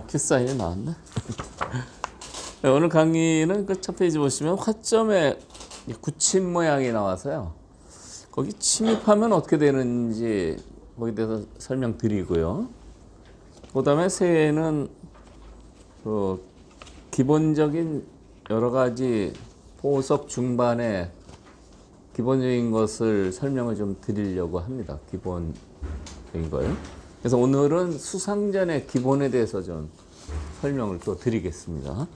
키사인이 나왔네. 네, 오늘 강의는 그 첫 페이지 보시면 화점에 굳힌 모양이 나와서요. 거기 침입하면 어떻게 되는지 거기에 대해서 설명드리고요. 그 다음에 새해에는 그 기본적인 여러 가지 보석 중반에 기본적인 것을 설명을 좀 드리려고 합니다. 기본적인 거요. 그래서 오늘은 수상전의 기본에 대해서 좀 설명을 또 드리겠습니다.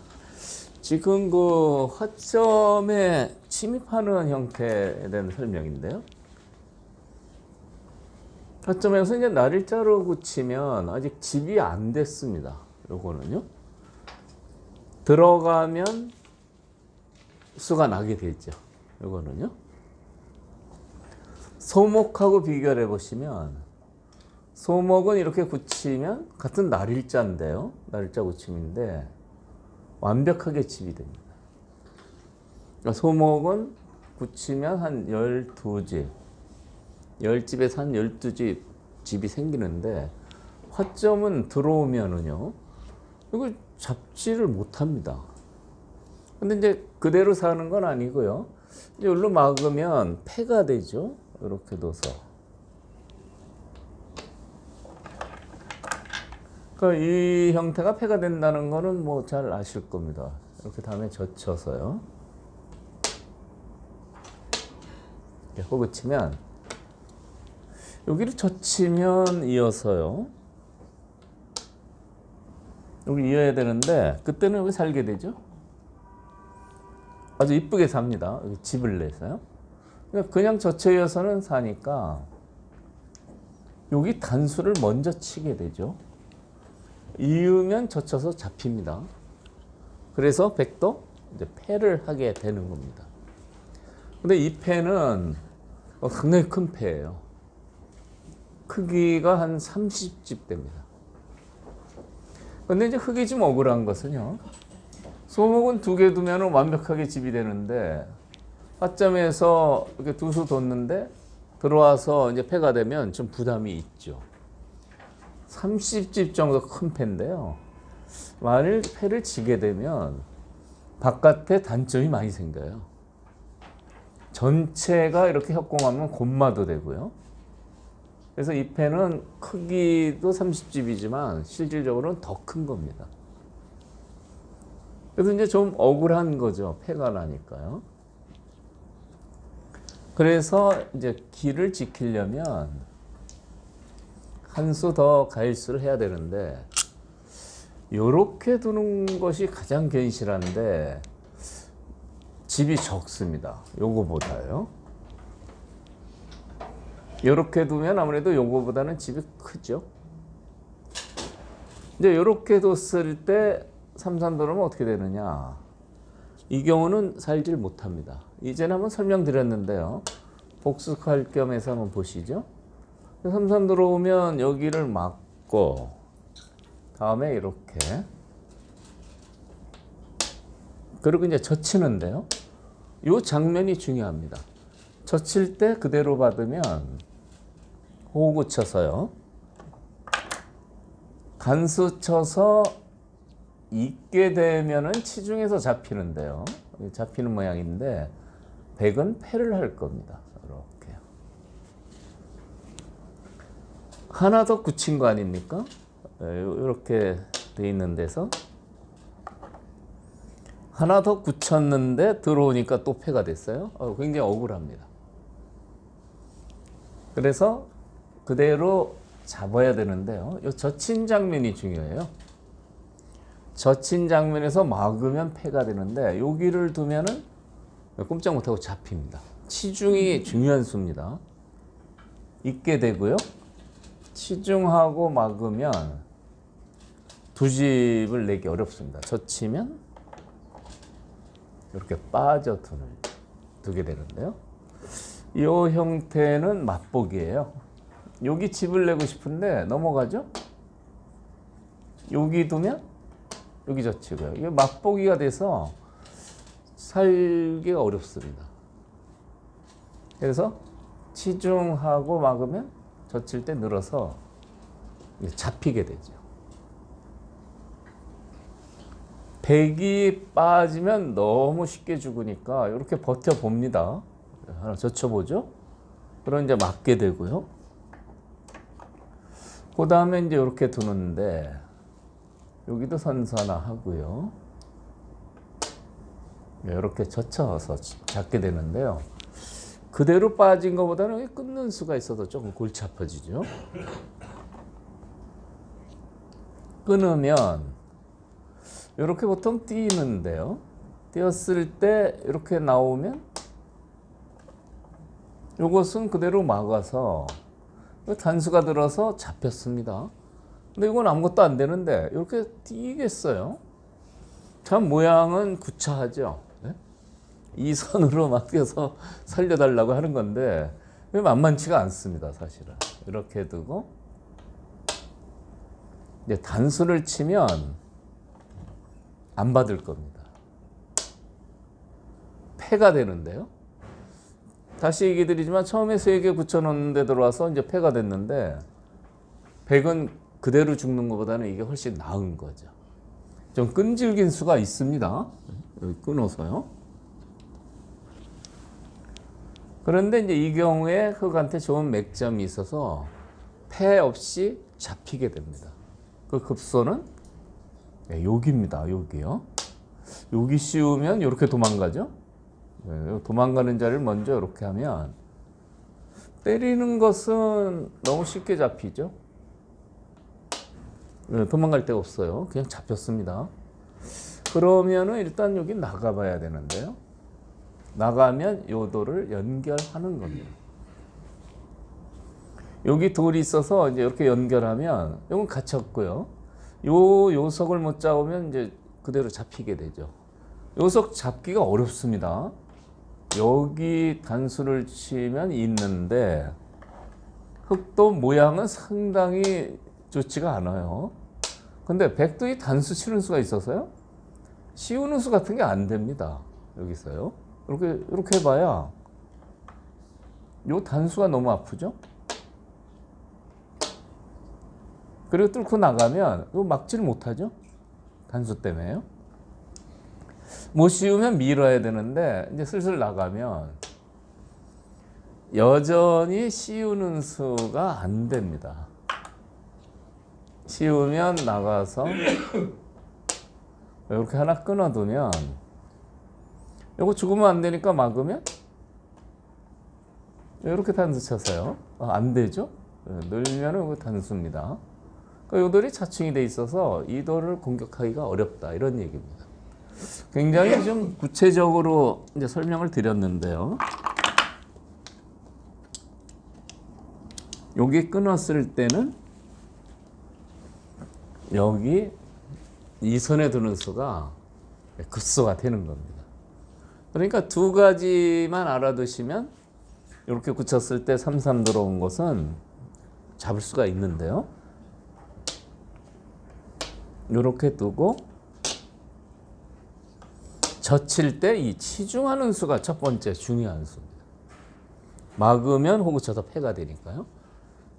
지금 그 화점에 침입하는 형태에 대한 설명인데요. 화점에서 이제 날일자로 굳히면 아직 집이 안 됐습니다. 요거는요. 들어가면 수가 나게 되죠. 요거는요. 소목하고 비교를 해보시면 소목은 이렇게 굳히면 같은 날일자인데요. 날일자 굳힘인데 완벽하게 집이 됩니다. 그러니까 소목은 굳히면 한 12집, 10집에서 한 12집 집이 생기는데 화점은 들어오면은요. 이걸 잡지를 못합니다. 근데 이제 그대로 사는 건 아니고요. 이제 여기로 막으면 폐가 되죠. 이렇게 둬서. 그러니까 이 형태가 폐가 된다는 거는 뭐 잘 아실 겁니다. 이렇게 다음에 젖혀서요. 이렇게 호그치면 여기를 젖히면 이어서요. 여기 이어야 되는데 그때는 여기 살게 되죠. 아주 이쁘게 삽니다. 여기 집을 내서요. 그냥 젖혀 이어서는 사니까 여기 단수를 먼저 치게 되죠. 이으면 젖혀서 잡힙니다. 그래서 백도 이제 패를 하게 되는 겁니다. 근데 이 패는 굉장히 큰 패예요. 크기가 한 30집 됩니다. 근데 이제 흙이 좀 억울한 것은요. 소목은 두 개 두면 완벽하게 집이 되는데 화점에서 이렇게 두 수 뒀는데 들어와서 이제 패가 되면 좀 부담이 있죠. 30집 정도 큰 패인데요. 만일 패를 치게 되면 바깥에 단점이 많이 생겨요. 전체가 이렇게 협공하면 곤마도 되고요. 그래서 이 패는 크기도 30집이지만 실질적으로는 더 큰 겁니다. 그래서 이제 좀 억울한 거죠. 패가 나니까요. 그래서 이제 길을 지키려면 한 수 더 가일수를 해야 되는데 요렇게 두는 것이 가장 견실한데 집이 적습니다. 요거보다요. 요렇게 두면 아무래도 요거보다는 집이 크죠. 이제 요렇게 뒀을 때 삼산도로는 어떻게 되느냐. 이 경우는 살질 못합니다. 이제는 한번 설명드렸는데요. 복습할 겸해서 한번 보시죠. 삼산 들어오면 여기를 막고 다음에 이렇게 그리고 이제 젖히는데요. 이 장면이 중요합니다. 젖힐 때 그대로 받으면 호구 쳐서요. 간수 쳐서 있게 되면은 치중해서 잡히는데요. 잡히는 모양인데 백은 패를 할 겁니다. 이렇게요. 하나 더 굳힌 거 아닙니까? 이렇게 돼 있는 데서 하나 더 굳혔는데 들어오니까 또 패가 됐어요. 굉장히 억울합니다. 그래서 그대로 잡아야 되는데요. 이 젖힌 장면이 중요해요. 젖힌 장면에서 막으면 패가 되는데 여기를 두면은 꼼짝 못하고 잡힙니다. 치중이 중요한 수입니다. 있게 되고요. 치중하고 막으면 두 집을 내기 어렵습니다. 젖히면 이렇게 두게 되는데요. 이 형태는 맛보기예요. 여기 집을 내고 싶은데 넘어가죠? 여기 두면 여기 젖히고요. 이게 맛보기가 돼서 살기가 어렵습니다. 그래서 치중하고 막으면 젖힐 때 늘어서 잡히게 되죠. 백이 빠지면 너무 쉽게 죽으니까 이렇게 버텨봅니다. 하나 젖혀보죠. 그럼 이제 맞게 되고요. 그 다음에 이제 이렇게 두는데 여기도 선사나 하고요. 이렇게 젖혀서 잡게 되는데요. 그대로 빠진 것보다는 끊는 수가 있어서 조금 골치 아파지죠. 끊으면 이렇게 보통 띄는데요. 띄었을 때 이렇게 나오면 이것은 그대로 막아서 단수가 들어서 잡혔습니다. 근데 이건 아무것도 안 되는데 이렇게 띄겠어요. 참 모양은 구차하죠. 네? 이 선으로 맡겨서 살려달라고 하는 건데 만만치가 않습니다. 사실은 이렇게 두고 이제 단수를 치면 안 받을 겁니다. 패가 되는데요. 다시 얘기 드리지만 처음에 3개 붙여놓는데 들어와서 이제 패가 됐는데 백은 그대로 죽는 것보다는 이게 훨씬 나은 거죠. 좀 끈질긴 수가 있습니다. 여기 끊어서요. 그런데 이제 이 경우에 흑한테 좋은 맥점이 있어서 패 없이 잡히게 됩니다. 그 급소는 여기입니다. 여기요. 여기 씌우면 이렇게 도망가죠. 도망가는 자리를 먼저 이렇게 하면 때리는 것은 너무 쉽게 잡히죠. 도망갈 데가 없어요. 그냥 잡혔습니다. 그러면은 일단 여기 나가봐야 되는데요. 나가면 요 돌을 연결하는 겁니다. 여기 돌이 있어서 이제 이렇게 연결하면 이건 갇혔고요. 요 요석을 못 잡으면 이제 그대로 잡히게 되죠. 요석 잡기가 어렵습니다. 여기 단수를 치면 있는데 흑도 모양은 상당히 좋지가 않아요. 근데 백도 이 단수 치는 수가 있어서요. 씌우는 수 같은 게 안 됩니다. 여기서요. 이렇게 해봐야 요 단수가 너무 아프죠. 그리고 뚫고 나가면 이거 막지를 못하죠. 단수 때문에요. 못 씌우면 밀어야 되는데 이제 슬슬 나가면 여전히 씌우는 수가 안 됩니다. 씌우면 나가서 이렇게 하나 끊어두면 이거 죽으면 안 되니까 막으면 이렇게 단수 쳐서요. 안 되죠. 늘면 이거 단수입니다. 이 돌이 자충이 돼 있어서 이 돌을 공격하기가 어렵다 이런 얘기입니다. 굉장히 좀 구체적으로 이제 설명을 드렸는데요. 여기 끊었을 때는 여기 이 선에 두는 수가 급소가 되는 겁니다. 그러니까 두 가지만 알아두시면 이렇게 굳혔을 때 3-3 들어온 것은 잡을 수가 있는데요. 이렇게 두고 젖힐 때 이 치중하는 수가 첫 번째 중요한 수입니다. 막으면 호구 쳐서 패가 되니까요.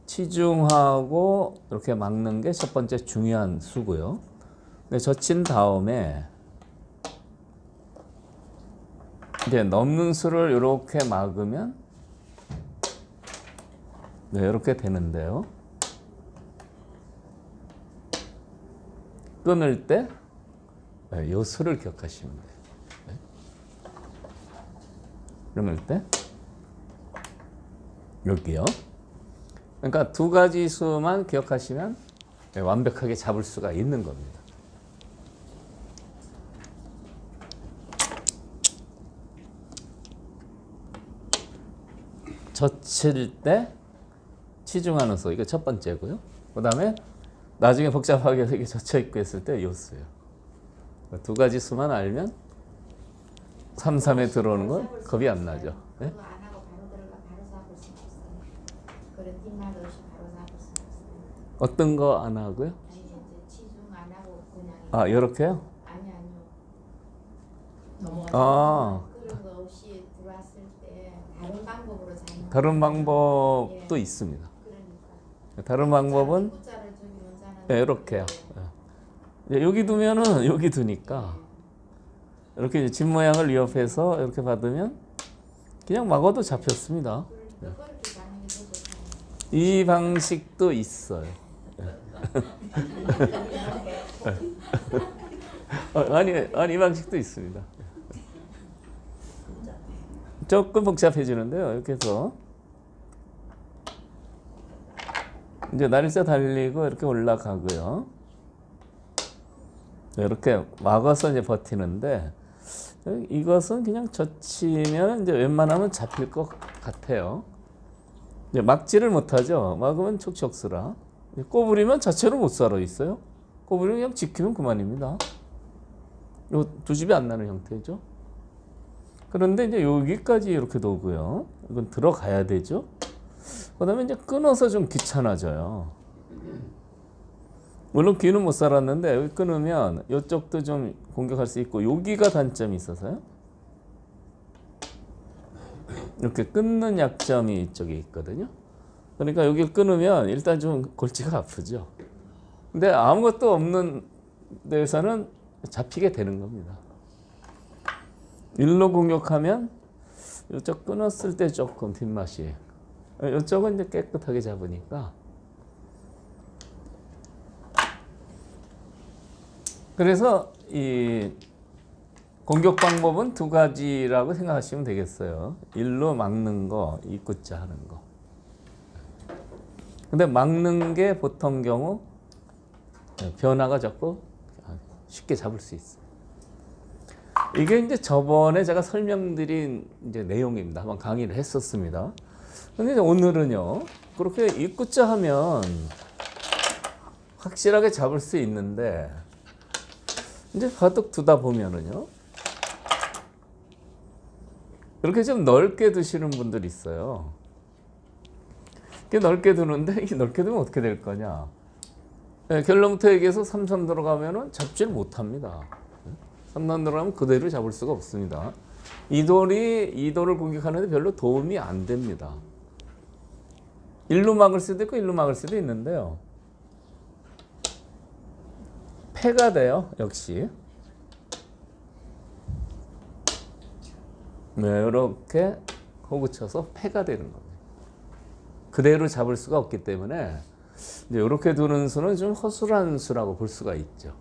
치중하고 이렇게 막는 게 첫 번째 중요한 수고요. 근데 젖힌 다음에 이제 넘는 수를 이렇게 막으면 이렇게 되는데요. 끊을 때 이 수를 기억하시면 돼요. 끊을 때 여기요. 그러니까 두 가지 수만 기억하시면 완벽하게 잡을 수가 있는 겁니다. 젖힐 때 치중하는 수, 이게 첫 번째고요. 그 다음에 나중에 복잡하게 이렇게 젖혀 있고 했을 때 요 수요. 두 가지 수만 알면 3-3에 들어오는 건 겁이 안 나죠. 네? 그거 안 하고 바로 들어가 바로 잡을 수 없어요. 그런 뒷말 없이 바로 잡을 수 없어요. 어떤 거 안 하고요? 아니 이제 치중 안 하고 그냥 아, 이렇게요? 아니요. 아, 그런 거 없이 들어왔을 때 다른 방법으로 잡는 다른 방법도 있습니다. 그러니까 다른 방법은 자를 저기 원자는 이렇게요. 여기 두면은 여기 두니까 이렇게 집 모양을 위협해서 이렇게 받으면 그냥 막아도 잡혔습니다. 그렇게 가는 게 더 좋잖아요. 이 방식도 있어요. 아니 이 방식도 있습니다. 조금 복잡해지는데요. 이렇게 해서 이제 날짜 달리고 이렇게 올라가고요. 이렇게 막아서 이제 버티는데 이것은 그냥 젖히면 이제 웬만하면 잡힐 것 같아요. 이제 막지를 못하죠. 막으면 촉촉스라. 꼬부리면 자체로 못 살아 있어요. 꼬부리면 그냥 지키면 그만입니다. 요 두 집이 안 나는 형태죠. 그런데 이제 여기까지 이렇게 놓고요. 이건 들어가야 되죠. 그다음에 이제 끊어서 좀 귀찮아져요. 물론 귀는 못 살았는데 여기 끊으면 이쪽도 좀 공격할 수 있고 여기가 단점이 있어서요. 이렇게 끊는 약점이 이쪽에 있거든요. 그러니까 여기 끊으면 일단 좀 골치가 아프죠. 근데 아무것도 없는 데서는 잡히게 되는 겁니다. 일로 공격하면 이쪽 끊었을 때 조금 뒷맛이에요. 이쪽은 이제 깨끗하게 잡으니까. 그래서 이 공격 방법은 두 가지라고 생각하시면 되겠어요. 일로 막는 거, 입구자 하는 거. 근데 막는 게 보통 경우 변화가 적고 쉽게 잡을 수 있어요. 이게 이제 저번에 제가 설명드린 이제 내용입니다. 한번 강의를 했었습니다. 근데 이제 오늘은요, 그렇게 입구자 하면 확실하게 잡을 수 있는데, 이제 바둑 두다 보면은요, 이렇게 좀 넓게 두시는 분들이 있어요. 이렇게 넓게 두는데, 이 넓게 두면 어떻게 될 거냐? 네, 결론부터 얘기해서 3-3 들어가면은 잡지를 못합니다. 3단 들어가면 그대로 잡을 수가 없습니다. 이 돌을 공격하는데 별로 도움이 안 됩니다. 일로 막을 수도 있고 일로 막을 수도 있는데요. 패가 돼요. 역시. 네, 이렇게 호구 쳐서 패가 되는 겁니다. 그대로 잡을 수가 없기 때문에 이제 이렇게 두는 수는 좀 허술한 수라고 볼 수가 있죠.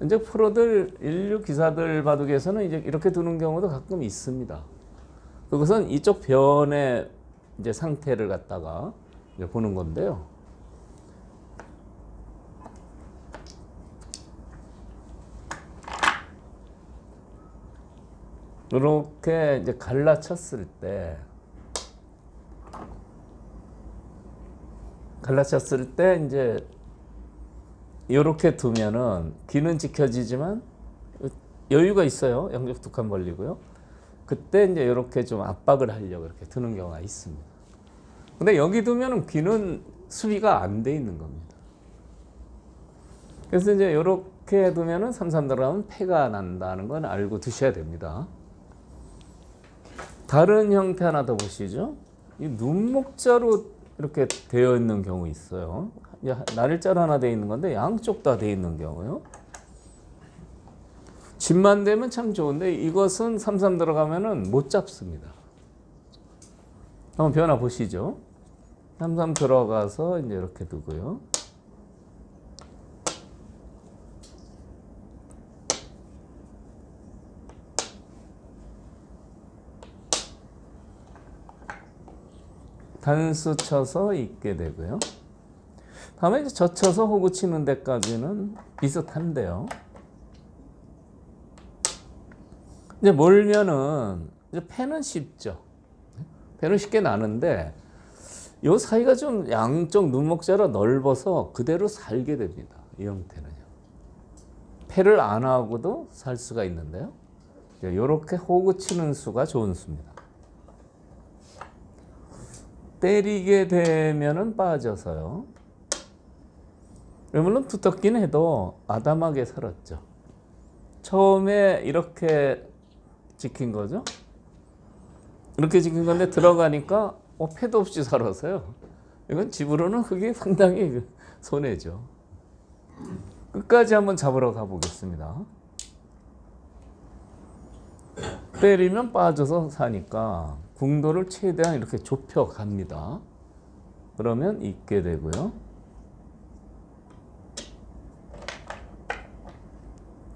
이제 프로들, 인류 기사들 바둑에서는 이제 이렇게 두는 경우도 가끔 있습니다. 그것은 이쪽 변의 이제 상태를 갖다가 이제 보는 건데요. 이렇게 이제 갈라쳤을 때, 이제 이렇게 두면은 귀는 지켜지지만 여유가 있어요. 양쪽 두 칸 벌리고요. 그때 이제 이렇게 좀 압박을 하려고 이렇게 두는 경우가 있습니다. 근데 여기 두면은 귀는 수비가 안 돼 있는 겁니다. 그래서 이제 이렇게 두면은 3-3 들어가면 패가 난다는 건 알고 두셔야 됩니다. 다른 형태 하나 더 보시죠. 이 눈목자로 이렇게 되어 있는 경우 있어요. 날짜로 하나 되어 있는 건데 양쪽 다 되어 있는 경우요. 집만 되면 참 좋은데 이것은 3-3 들어가면은 못 잡습니다. 한번 변화 보시죠. 3-3 들어가서 이제 이렇게 두고요. 단수 쳐서 있게 되고요. 다음에 이제 젖혀서 호구 치는 데까지는 비슷한데요. 이제 몰면은 이제 패는 쉽죠. 패는 쉽게 나는데 요 사이가 좀 양쪽 눈목자로 넓어서 그대로 살게 됩니다. 이 형태는요. 패를 안 하고도 살 수가 있는데요. 이렇게 호구 치는 수가 좋은 수입니다. 때리게 되면은 빠져서요. 물론 두텁기는 해도 아담하게 살았죠. 처음에 이렇게 지킨 거죠. 이렇게 지킨 건데 들어가니까 패도 없이 살아서요. 이건 집으로는 그게 상당히 손해죠. 끝까지 한번 잡으러 가보겠습니다. 때리면 빠져서 사니까 궁도를 최대한 이렇게 좁혀 갑니다. 그러면 있게 되고요.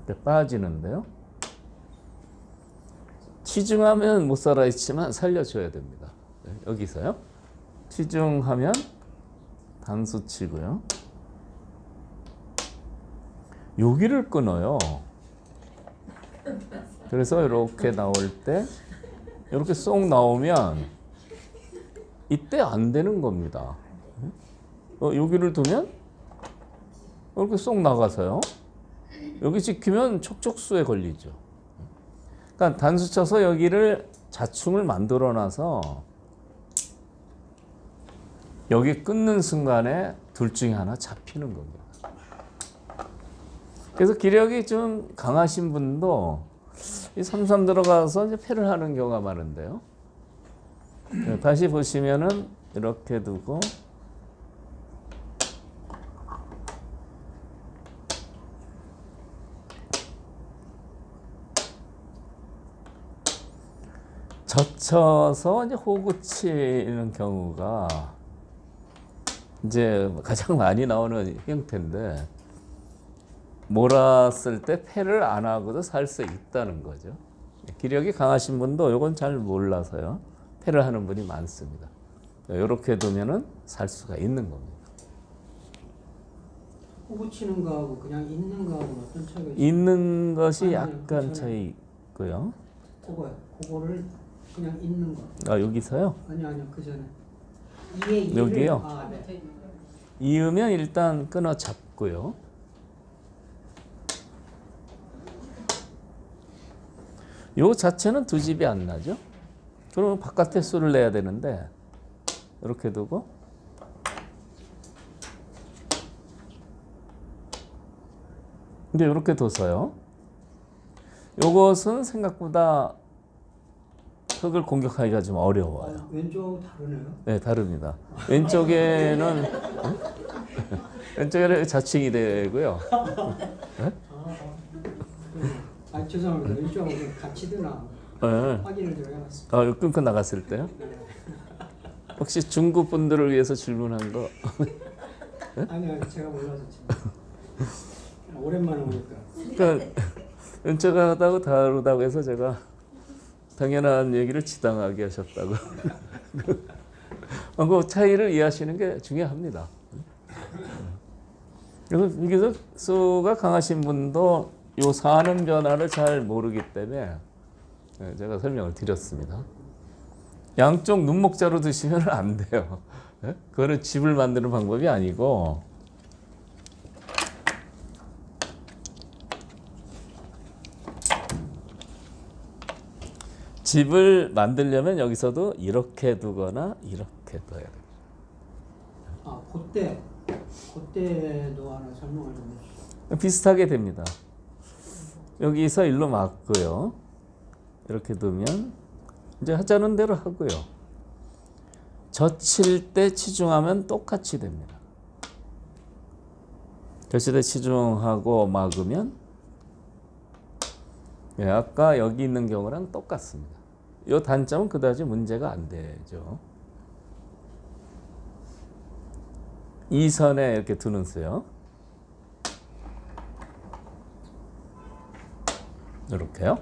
이렇게 빠지는데요. 치중하면 못 살아있지만 살려줘야 됩니다. 여기서요. 치중하면 단수 치고요. 여기를 끊어요. 그래서 이렇게 나올 때 이렇게 쏙 나오면 이때 안 되는 겁니다. 여기를 두면 이렇게 쏙 나가서요. 여기 지키면 촉촉수에 걸리죠. 그러니까 단수 쳐서 여기를 자충을 만들어 놔서 여기 끊는 순간에 둘 중에 하나 잡히는 겁니다. 그래서 기력이 좀 강하신 분도 이 3-3 들어가서 이제 패를 하는 경우가 많은데요. 다시 보시면은 이렇게 두고 젖혀서 이제 호구 치는 경우가 이제 가장 많이 나오는 형태인데 몰았을 때 패를 안 하고도 살 수 있다는 거죠. 기력이 강하신 분도 이건 잘 몰라서요. 패를 하는 분이 많습니다. 이렇게 두면은 살 수가 있는 겁니다. 호구 치는 거하고 그냥 있는 거하고 어떤 차이가 있어요? 있는 것이 아니, 약간 차이 있고요. 그거를 그냥 있는 거. 아, 여기서요? 아니요 그 전에 이에 여기요? 아, 네. 이으면 일단 끊어 잡고요. 요 자체는 두 집이 안 나죠? 그러면 바깥에 수를 내야 되는데 이렇게 두고 이제 이렇게 둬서요. 요것은 생각보다 흙을 공격하기가 좀 어려워요. 왼쪽 다르네요. 네, 다릅니다. 왼쪽에는 왼쪽에는 자칭이 되고요. 아 죄송합니다. 왼쪽하고 같이 드나 네. 확인을 좀 해봤습니다. 아, 이거 끊고 나갔을 때요? 혹시 중국 분들을 위해서 질문한 거? 아니요 제가 몰라서 지금 오랜만에 오니까. 그러니까 왼쪽하고 다르다고 해서 제가 당연한 얘기를 지당하게 하셨다고. 그 차이를 이해하시는 게 중요합니다. 그래서 여기서 수가 강하신 분도 요 사는 변화를 잘 모르기 때문에 제가 설명을 드렸습니다. 양쪽 눈목자로 드시면 안 돼요. 그거는 집을 만드는 방법이 아니고 집을 만들려면 여기서도 이렇게 두거나 이렇게 둬야 돼요. 아 그때도 하나 설명을 좀 해주세요. 비슷하게 됩니다. 여기서 일로 맞고요. 이렇게 두면 이제 하자는 대로 하고요. 젖힐 때 치중하면 똑같이 됩니다. 젖힐 때 치중하고 막으면 아까 여기 있는 경우랑 똑같습니다. 이 단점은 그다지 문제가 안 되죠. 이 선에 이렇게 두는 수요. 이렇게요.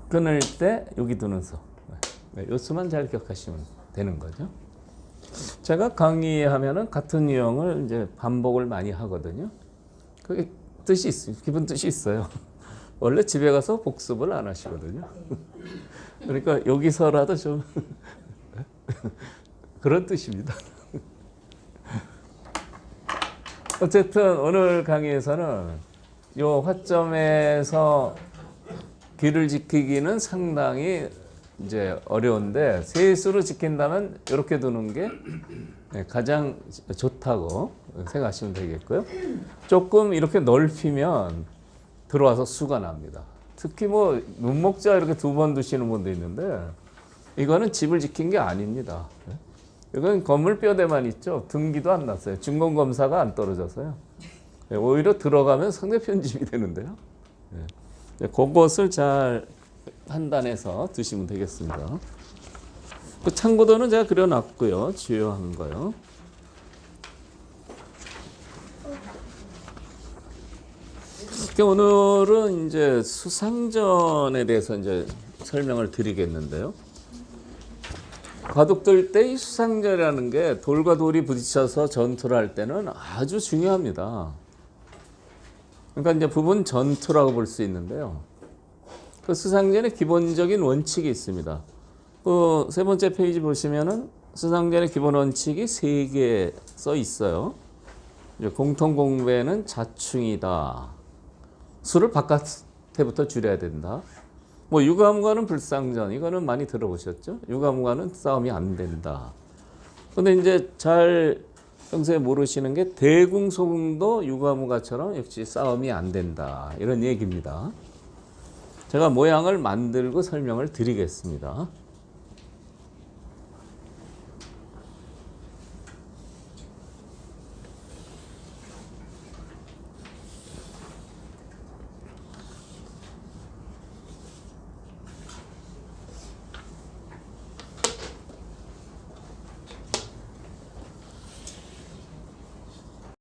끊을 때 여기 두는 수. 요 수만 잘 기억하시면 되는 거죠. 제가 강의하면은 같은 유형을 이제 반복을 많이 하거든요. 그게 뜻이 있어요. 기본 뜻이 있어요. 원래 집에 가서 복습을 안 하시거든요. 그러니까 여기서라도 좀 그런 뜻입니다. 어쨌든 오늘 강의에서는 요 화점에서 귀를 지키기는 상당히 이제 어려운데 세수로 지킨다면 이렇게 두는 게 가장 좋다고 생각하시면 되겠고요. 조금 이렇게 넓히면 들어와서 수가 납니다. 특히 뭐 눈목자 이렇게 두 번 두시는 분도 있는데 이거는 집을 지킨 게 아닙니다. 이건 건물뼈대만 있죠. 등기도 안 났어요. 준공검사가 안 떨어져서요. 오히려 들어가면 상대 편집이 되는데요. 그것을 잘 판단해서 드시면 되겠습니다. 그 참고도는 제가 그려놨고요. 주요한 거요. 오늘은 이제 수상전에 대해서 이제 설명을 드리겠는데요. 바둑들 때 이 수상전이라는 게 돌과 돌이 부딪혀서 전투를 할 때는 아주 중요합니다. 그러니까 이제 부분 전투라고 볼 수 있는데요. 그 수상전의 기본적인 원칙이 있습니다. 그 세 번째 페이지 보시면은 수상전의 기본 원칙이 3개 써 있어요. 이제 공통 공배는 자충이다. 수를 바깥에부터 줄여야 된다. 뭐 유감과는 불상전, 이거는 많이 들어보셨죠? 유감과는 싸움이 안 된다. 근데 이제 잘 평소에 모르시는 게 대궁소궁도 유감과처럼 역시 싸움이 안 된다. 이런 얘기입니다. 제가 모양을 만들고 설명을 드리겠습니다.